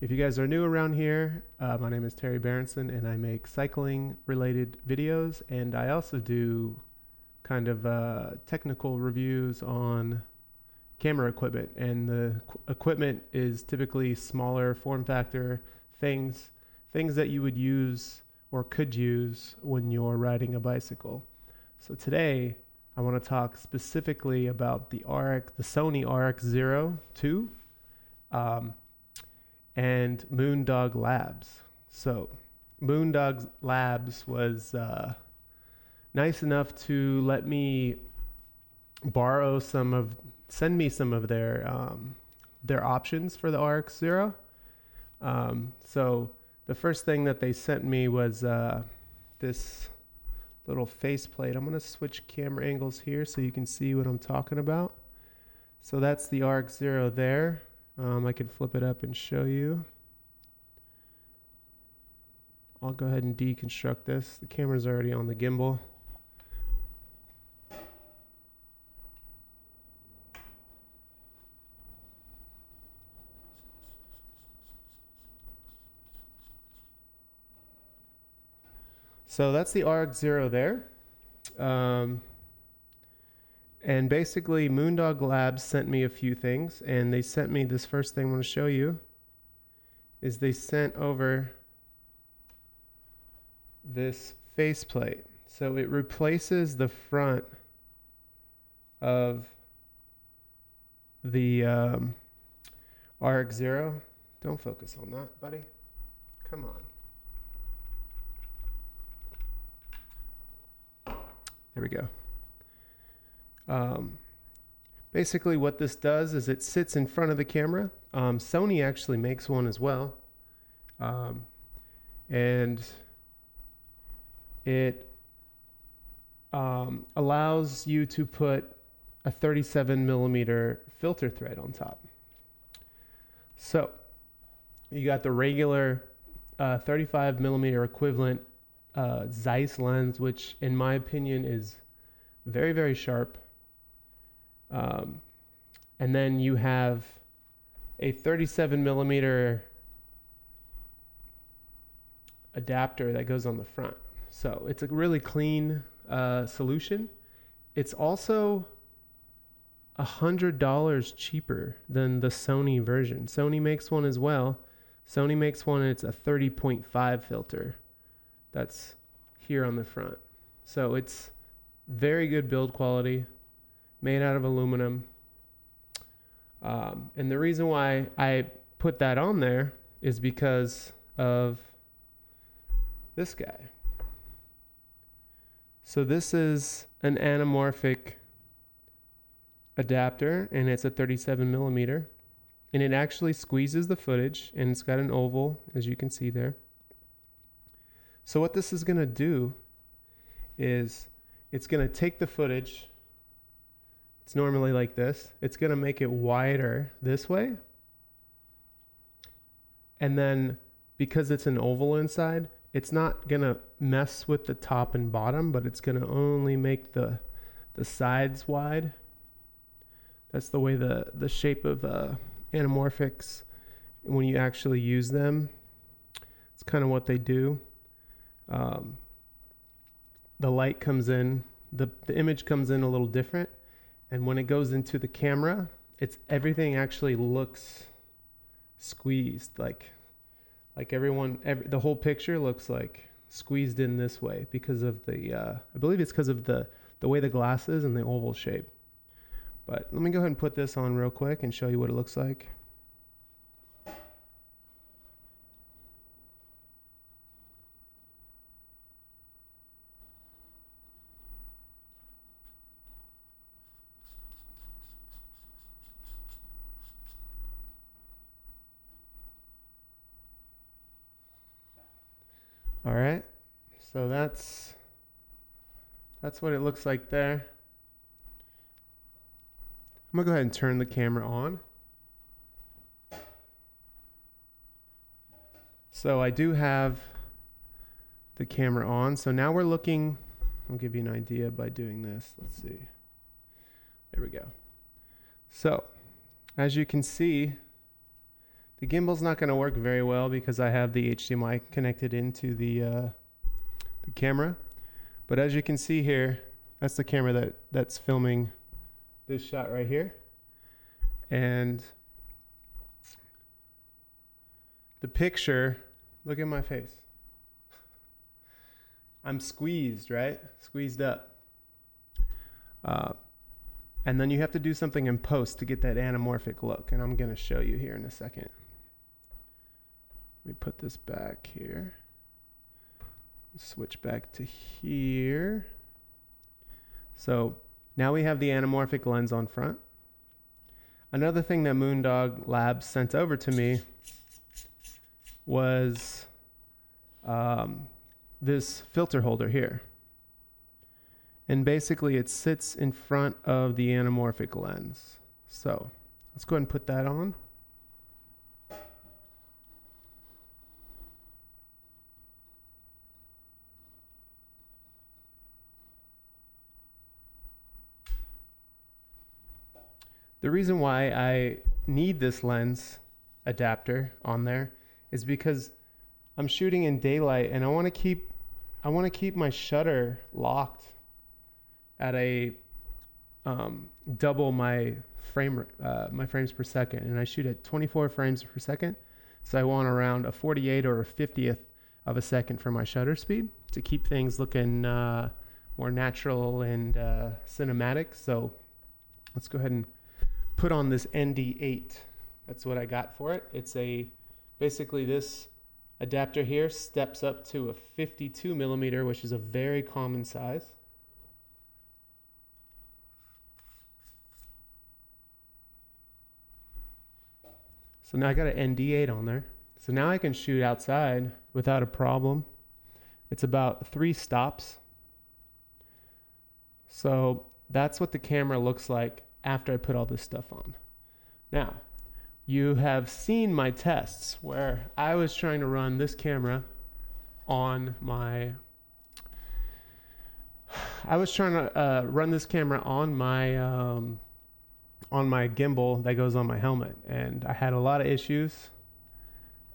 If you guys are new around here, my name is Terry Berenson and I make cycling related videos, and I also do kind of technical reviews on camera equipment, and the equipment is typically smaller form factor things that you would use or could use when you're riding a bicycle. So today I want to talk specifically about the Sony RX0ii and MoonDog Labs. So MoonDog Labs was nice enough to let me send me some of their options for the RX0. So the first thing that they sent me was this little faceplate. I'm going to switch camera angles here so you can see what I'm talking about. So that's the RX0 there. I can flip it up and show you. I'll go ahead and deconstruct this. The camera's already on the gimbal. So that's the RX0 there. And basically MoonDog Labs sent me a few things, and they sent me this first thing I want to show you is they sent over this faceplate. So it replaces the front of the RX0. Don't focus on that, buddy. Come on. There we go. Basically what this does is it sits in front of the camera. Sony actually makes one as well. And it allows you to put a 37mm filter thread on top. So you got the regular 35mm equivalent Zeiss lens, which in my opinion is very, very sharp. And then you have a 37mm adapter that goes on the front. So it's a really clean solution. It's also $100 cheaper than the Sony version. Sony makes one as well. Sony makes one, and it's a 30.5 filter that's here on the front. So it's very good build quality, made out of aluminum. And the reason why I put that on there is because of this guy. So this is an anamorphic adapter, and it's a 37mm, and it actually squeezes the footage, and it's got an oval, as you can see there. So what this is going to do is it's going to take the footage. It's normally like this. It's going to make it wider this way. And then because it's an oval inside, it's not going to mess with the top and bottom, but it's going to only make the sides wide. That's the way the shape of anamorphics, when you actually use them, it's kind of what they do. The light comes in, the image comes in a little different, and when it goes into the camera, everything actually looks squeezed, like the whole picture looks like squeezed in this way because of I believe it's because of the way the glass is and the oval shape. But let me go ahead and put this on real quick and show you what it looks like. All right, so that's what it looks like there. I'm gonna go ahead and turn the camera on. So I do have the camera on. So now we're looking, I'll give you an idea by doing this. Let's see. There we go. So as you can see, The gimbal's not going to work very well because I have the HDMI connected into the camera. But as you can see here, that's the camera that's filming this shot right here. And the picture, look at my face. I'm squeezed, right? Squeezed up. And then you have to do something in post to get that anamorphic look. And I'm going to show you here in a second. Let me put this back here. Switch back to here. So now we have the anamorphic lens on front. Another thing that MoonDog Labs sent over to me was this filter holder here. And basically it sits in front of the anamorphic lens. So let's go ahead and put that on. The reason why I need this lens adapter on there is because I'm shooting in daylight and I want to keep my shutter locked at a double my frames per second, and I shoot at 24 frames per second, so I want around a 48 or a 50th of a second for my shutter speed to keep things looking more natural and cinematic. So let's go ahead and put on this ND8. That's what I got for it. It's basically this adapter here steps up to a 52 millimeter, which is a very common size. So now I got an ND8 on there. So now I can shoot outside without a problem. It's about 3 stops. So that's what the camera looks like after I put all this stuff on. Now, you have seen my tests where I was trying to run this camera on my gimbal that goes on my helmet, and I had a lot of issues,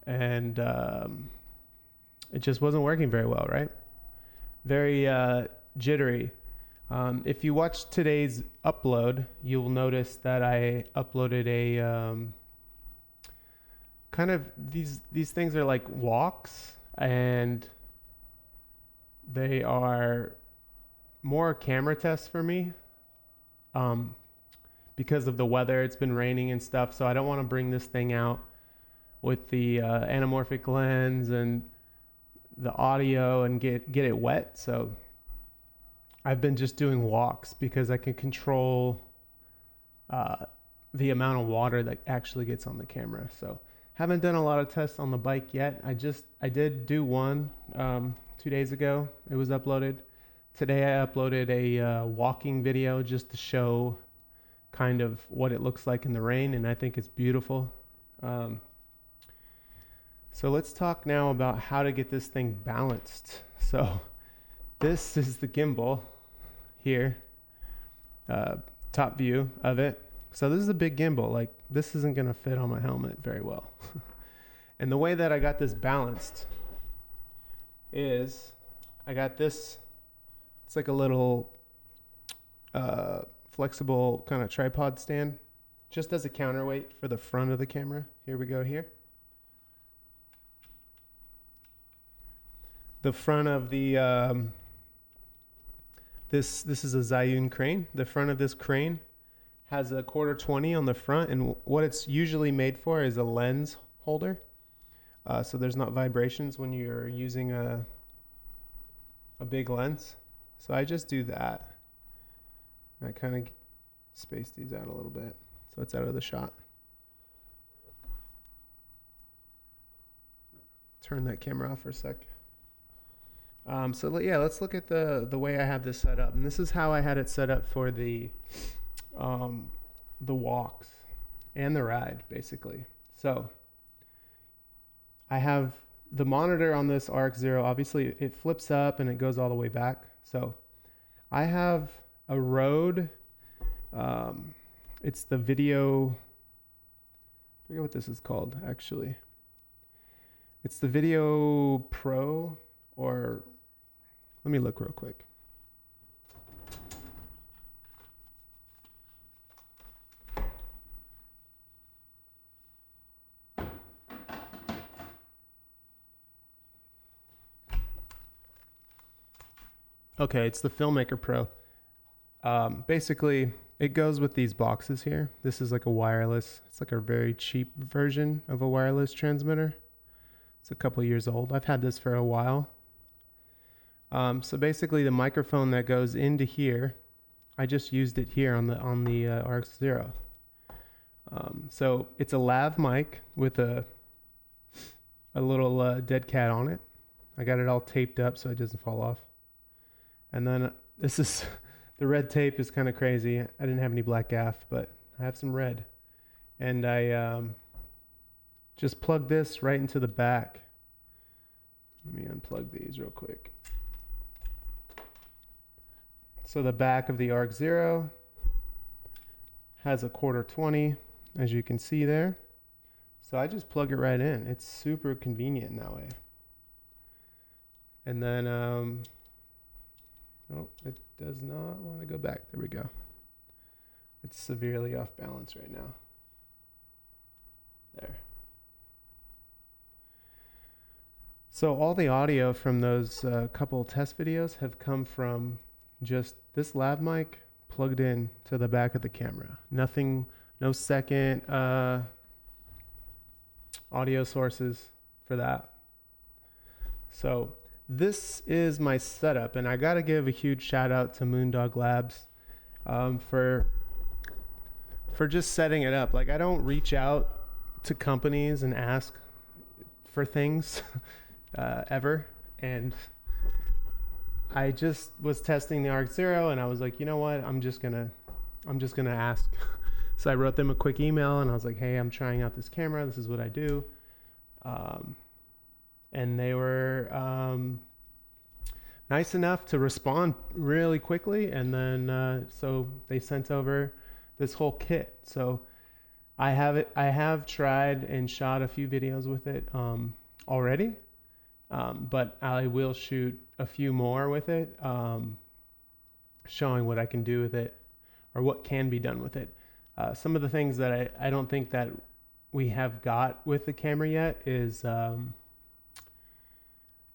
and it just wasn't working very well, right? Very jittery. If you watch today's upload, you will notice that I uploaded a kind of these things are like walks, and they are more camera tests for me because of the weather. It's been raining and stuff, so I don't want to bring this thing out with the anamorphic lens and the audio and get it wet. So I've been just doing walks because I can control the amount of water that actually gets on the camera. So haven't done a lot of tests on the bike yet. I did do one 2 days ago. It was uploaded. Today I uploaded a walking video just to show kind of what it looks like in the rain, and I think it's beautiful. So let's talk now about how to get this thing balanced. So this is the gimbal here, top view of it. So this is a big gimbal. Like, this isn't gonna fit on my helmet very well. And the way that I got this balanced is I got this, it's like a little flexible kind of tripod stand, just as a counterweight for the front of the camera. Here we go here. The front of the this is a Zhiyun crane. The front of this crane has a 1/4-20 on the front, and what it's usually made for is a lens holder, so there's not vibrations when you're using a big lens. So I just do that. I kind of space these out a little bit so it's out of the shot. Turn that camera off for a sec. So yeah, let's look at the way I have this set up. And this is how I had it set up for the walks and the ride, basically. So I have the monitor on this RX0. Obviously, it flips up and it goes all the way back. So I have a Rode. It's the video forget what this is called actually. It's the Video Pro, or let me look real quick. Okay, it's the Filmmaker Pro. Basically, it goes with these boxes here. This is like a wireless, it's like a very cheap version of a wireless transmitter. It's a couple years old. I've had this for a while. So basically the microphone that goes into here, I just used it here on the RX0. So it's a lav mic with a little dead cat on it. I got it all taped up so it doesn't fall off. And then this is, the red tape is kind of crazy. I didn't have any black gaff, but I have some red. And I just plug this right into the back. Let me unplug these real quick. So the back of the RX0 has a 1/4-20, as you can see there. So I just plug it right in. It's super convenient in that way. And then, oh, it does not want to go back. There we go. It's severely off balance right now. There. So all the audio from those couple test videos have come from just this lav mic plugged in to the back of the camera. Nothing, no second audio sources for that. So this is my setup, and I gotta give a huge shout out to MoonDog Labs for just setting it up. Like, I don't reach out to companies and ask for things ever, and I just was testing the RX0 and I was like, you know what, I'm just gonna ask. So I wrote them a quick email and I was like, hey, I'm trying out this camera, this is what I do. And they were nice enough to respond really quickly, and then so they sent over this whole kit. So I have tried and shot a few videos with it already, but I will shoot a few more with it, showing what I can do with it, or what can be done with it. Some of the things that I don't think that we have got with the camera yet is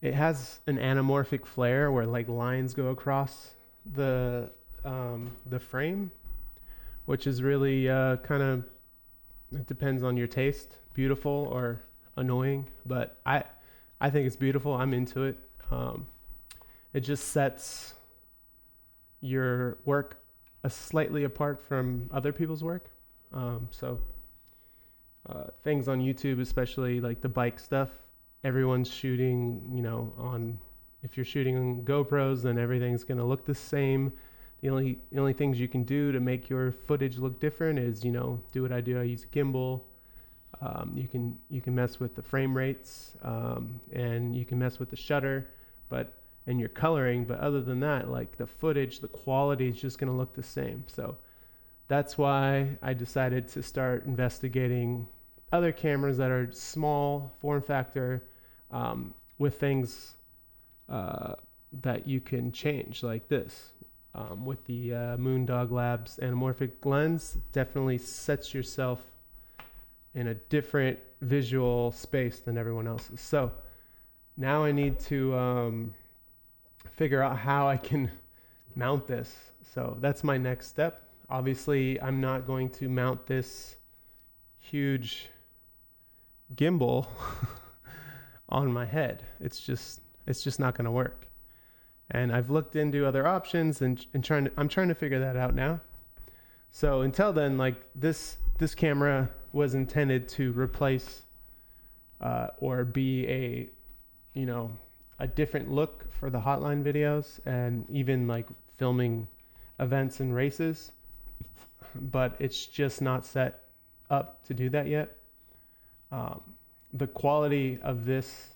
it has an anamorphic flare where like lines go across the frame, which is really kind of, it depends on your taste, beautiful or annoying, but I think it's beautiful. I'm into it. It just sets your work slightly apart from other people's work. So things on YouTube, especially like the bike stuff, everyone's shooting, you know, if you're shooting on GoPros, then everything's going to look the same. The only things you can do to make your footage look different is, you know, do what I do. I use a gimbal. You can mess with the frame rates, and you can mess with the shutter, and your coloring. But other than that, like the footage, the quality is just going to look the same. So that's why I decided to start investigating other cameras that are small form factor, with things that you can change, like this. With the MoonDog Labs Anamorphic lens, definitely sets yourself in a different visual space than everyone else's. So now I need to figure out how I can mount this. So that's my next step. Obviously, I'm not going to mount this huge gimbal on my head. It's just not going to work. And I've looked into other options and I'm trying to figure that out now. So until then, like this camera was intended to replace or be a different look for the hotline videos and even like filming events and races, but it's just not set up to do that yet. The quality of this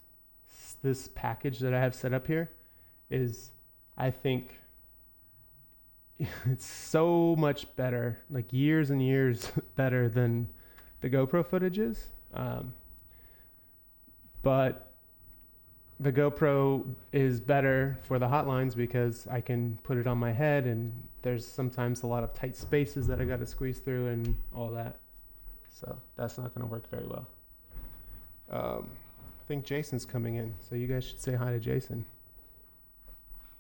package that I have set up here is, I think, it's so much better, like years and years better than the GoPro footage is. But the GoPro is better for the hotlines because I can put it on my head, and there's sometimes a lot of tight spaces that I got to squeeze through and all that. So that's not going to work very well. I think Jason's coming in, so you guys should say hi to Jason.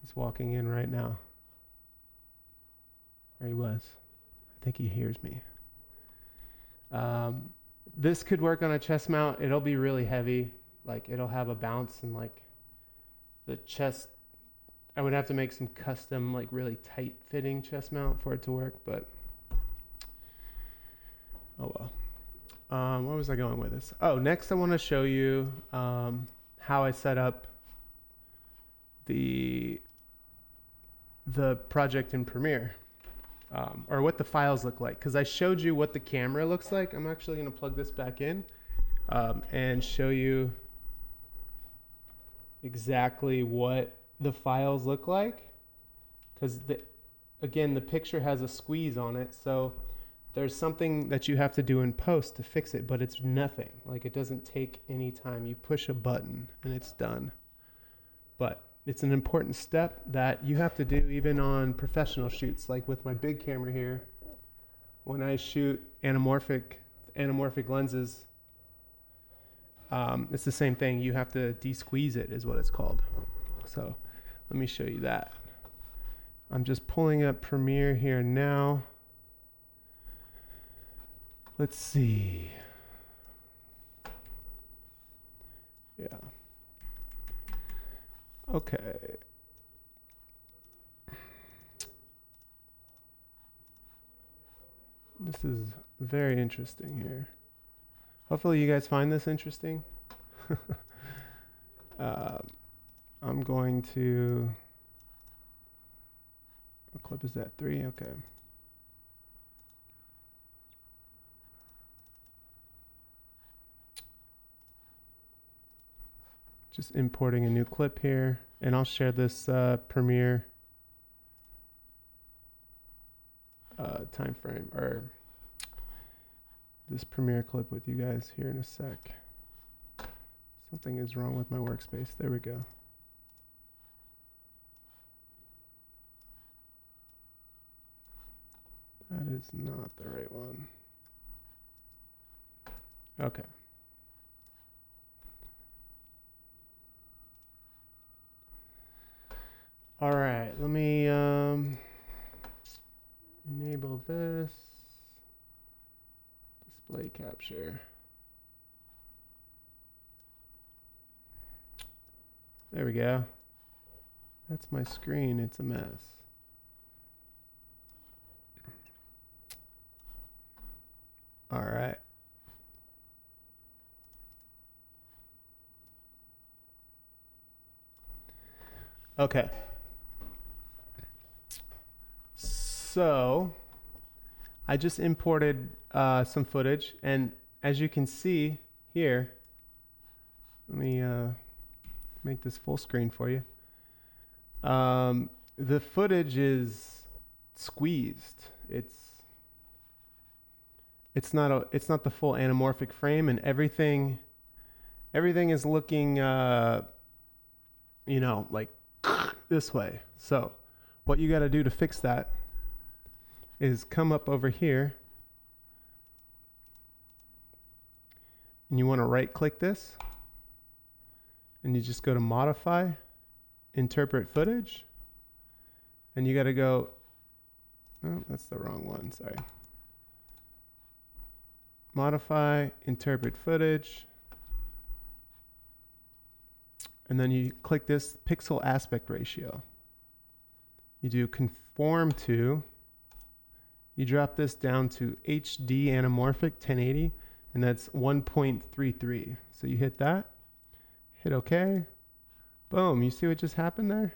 He's walking in right now. There he was. I think he hears me. This could work on a chest mount. It'll be really heavy. Like, it'll have a bounce, and like the chest, I would have to make some custom, like really tight fitting chest mount for it to work, but oh well. Where was I going with this? Oh, next I want to show you how I set up the project in Premiere, or what the files look like, because I showed you what the camera looks like. I'm actually going to plug this back in and show you exactly what the files look like, because again, the picture has a squeeze on it, so there's something that you have to do in post to fix it, but it's nothing. Like, it doesn't take any time. You push a button and it's done. But it's an important step that you have to do even on professional shoots. Like with my big camera here, when I shoot anamorphic lenses, it's the same thing. You have to desqueeze it, is what it's called. So let me show you that. I'm just pulling up Premiere here now. Let's see. Yeah. Okay. This is very interesting here. Hopefully you guys find this interesting. I'm going to, what clip is that? 3? Okay. Just importing a new clip here, and I'll share this Premiere time frame, or this Premiere clip with you guys here in a sec. Something is wrong with my workspace. There we go. That is not the right one. Okay. All right, let me enable this display capture. There we go. That's my screen. It's a mess. All right. Okay. So I just imported some footage, and as you can see here, let me make this full screen for you. The footage is squeezed. It's not the full anamorphic frame, and everything is looking you know, like this way. So what you got to do to fix that is come up over here, and you want to right click this, and you just go to modify, interpret footage, and you got to go, oh, that's the wrong one, sorry. Modify, interpret footage, and then you click this pixel aspect ratio. You do conform to, you drop this down to HD anamorphic 1080, and that's 1.33. So you hit that, hit OK, boom. You see what just happened there?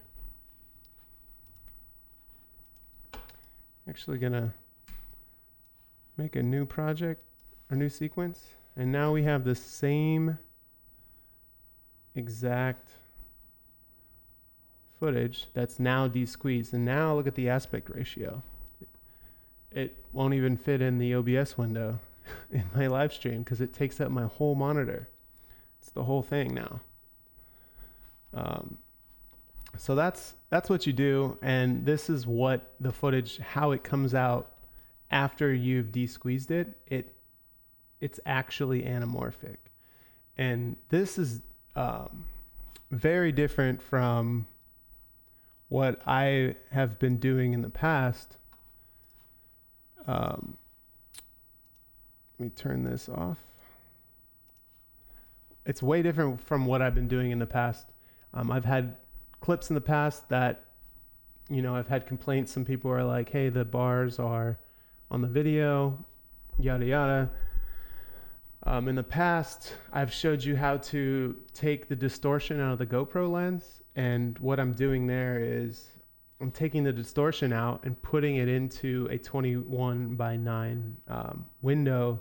Actually gonna make a new project, or new sequence, and now we have the same exact footage that's now desqueezed. And now look at the aspect ratio. It won't even fit in the OBS window. in my live stream because it takes up my whole monitor. It's the whole thing now. So that's what you do, and this is what the footage, how it comes out after you've desqueezed it. It's actually anamorphic, and this is very different from what I have been doing in the past. Let me turn this off. It's way different from what I've been doing in the past. I've had clips in the past that, I've had complaints. Some people are like, hey, the bars are on the video, yada, yada. In the past, I've showed you how to take the distortion out of the GoPro lens. And what I'm doing there is I'm taking the distortion out and putting it into a 21:9 window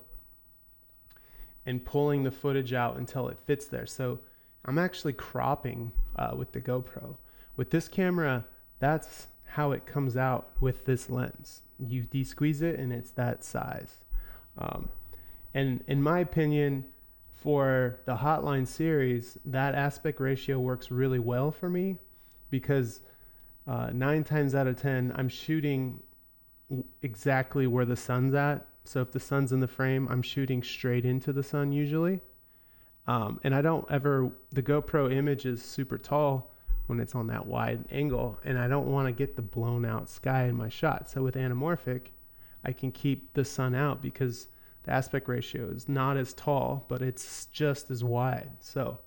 and pulling the footage out until it fits there. So I'm actually cropping with the GoPro. With this camera, that's how it comes out with this lens. You desqueeze it and it's that size. And in my opinion, for the Hotline series, that aspect ratio works really well for me because 9 times out of 10, I'm shooting exactly where the sun's at. So if the sun's in the frame, I'm shooting straight into the sun usually. And I don't ever, the GoPro image is super tall when it's on that wide angle, and I don't want to get the blown out sky in my shot. So with anamorphic, I can keep the sun out because the aspect ratio is not as tall, but it's just as wide. So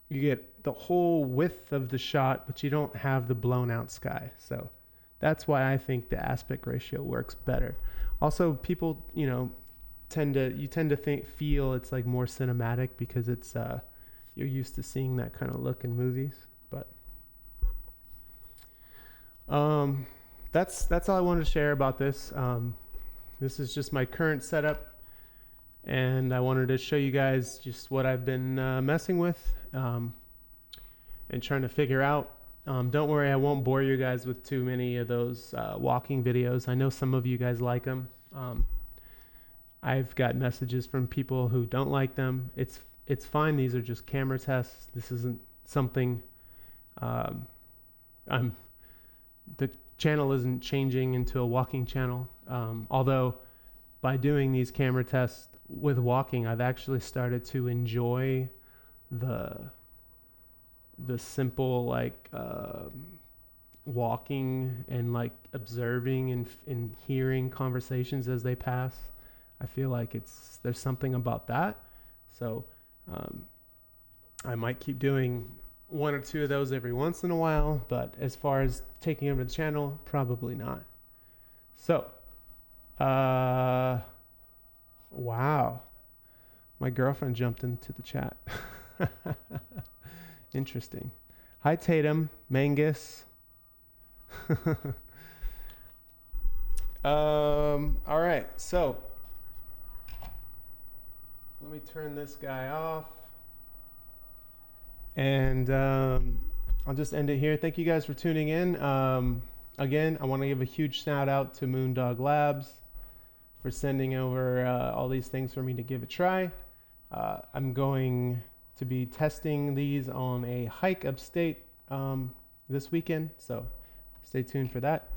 you get the whole width of the shot, but you don't have the blown out sky. So that's why I think the aspect ratio works better. Also, people, tend to feel it's like more cinematic because it's you're used to seeing that kind of look in movies. But that's all I wanted to share about this. This is just my current setup, and I wanted to show you guys just what I've been messing with and trying to figure out. Don't worry, I won't bore you guys with too many of those walking videos. I know some of you guys like them. I've got messages from people who don't like them. It's fine. These are just camera tests. This isn't something the channel isn't changing into a walking channel. Although by doing these camera tests with walking, I've actually started to enjoy the simple walking and observing and hearing conversations as they pass. I feel like there's something about that. So I might keep doing 1 or 2 of those every once in a while, but as far as taking over the channel, probably not. So, wow. My girlfriend jumped into the chat. Interesting. Hi, Tatum, Mangus. All right, so let me turn this guy off, and I'll just end it here. Thank you guys for tuning in. Again, I want to give a huge shout out to MoonDog Labs for sending over all these things for me to give a try. I'm going to be testing these on a hike upstate this weekend, so stay tuned for that.